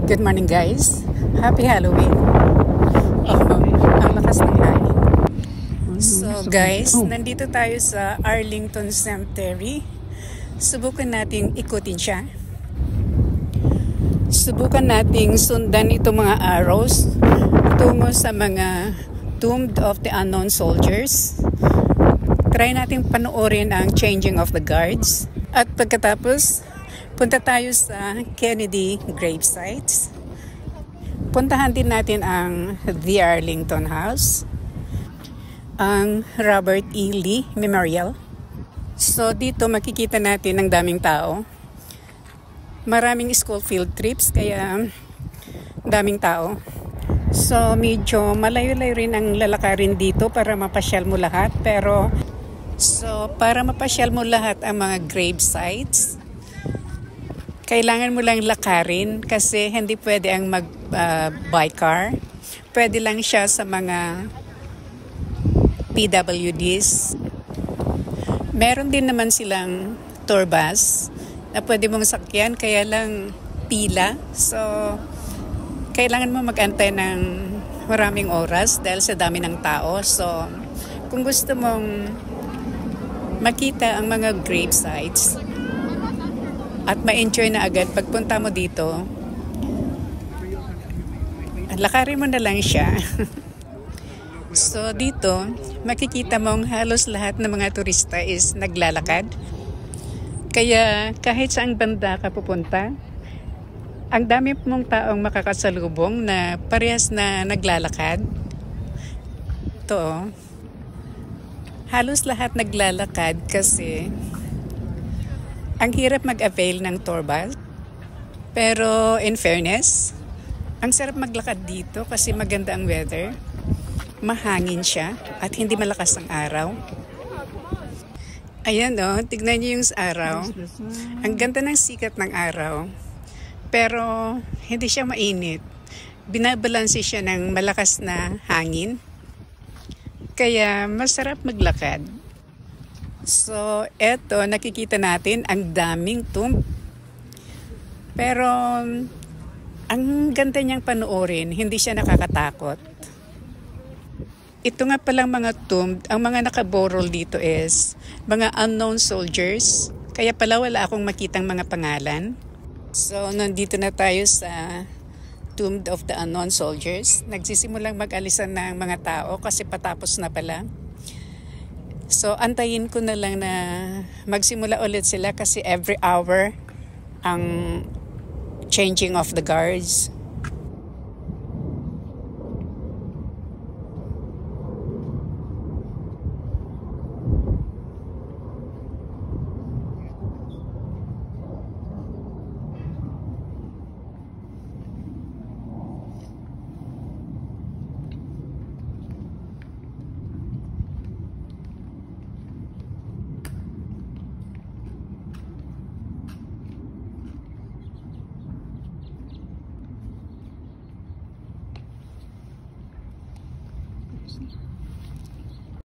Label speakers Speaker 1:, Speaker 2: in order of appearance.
Speaker 1: Good morning guys. Happy Halloween. Oh, ang lakas ng hangin. So guys, nandito tayo sa Arlington Cemetery. Subukan nating ikutin siya. Subukan nating sundan itong mga arrows tungo sa mga Tomb of the Unknown Soldiers. Try nating panoorin ang changing of the guards. At pagkatapos, punta tayo sa Kennedy gravesites. Puntahan din natin ang The Arlington House, ang Robert E. Lee Memorial. So dito makikita natin ang daming tao. Maraming school field trips kaya daming tao. So medyo malayo-layo rin ang lalakarin dito para mapasyal mo lahat. Pero para mapasyal mo lahat ang mga grave sites, kailangan mo lang lakarin kasi hindi pwede ang by car. Pwede lang siya sa mga PWDs. Meron din naman silang tour bus na pwede mong sakyan, kaya lang pila. So, kailangan mo mag-antay ng maraming oras dahil sa dami ng tao. So, kung gusto mong makita ang mga grave sites at ma-enjoy na agad pagpunta mo dito, lakarin mo na lang siya. So dito, makikita mong halos lahat ng mga turista is naglalakad. Kaya kahit saang banda ka pupunta, ang dami mong taong makakasalubong na parehas na naglalakad. Ito, halos lahat naglalakad kasi ang hirap mag-avail ng tour bus. Pero in fairness, ang sarap maglakad dito kasi maganda ang weather. Mahangin siya at hindi malakas ang araw. Ayan tignan niyo yung araw. Ang ganda ng sikat ng araw. Pero hindi siya mainit. Binabalanse siya ng malakas na hangin. Kaya masarap maglakad. So, eto, nakikita natin ang daming tomb. Pero, ang ganda niyang panoorin, hindi siya nakakatakot. Ito nga palang mga tomb, ang mga nakaborol dito is mga unknown soldiers. Kaya pala wala akong makitang mga pangalan. So, nandito na tayo sa Tomb of the Unknown Soldiers. Nagsisimulang mag-alisan ng mga tao kasi patapos na pala. So, antayin ko na lang na magsimula ulit sila kasi every hour ang changing of the guards.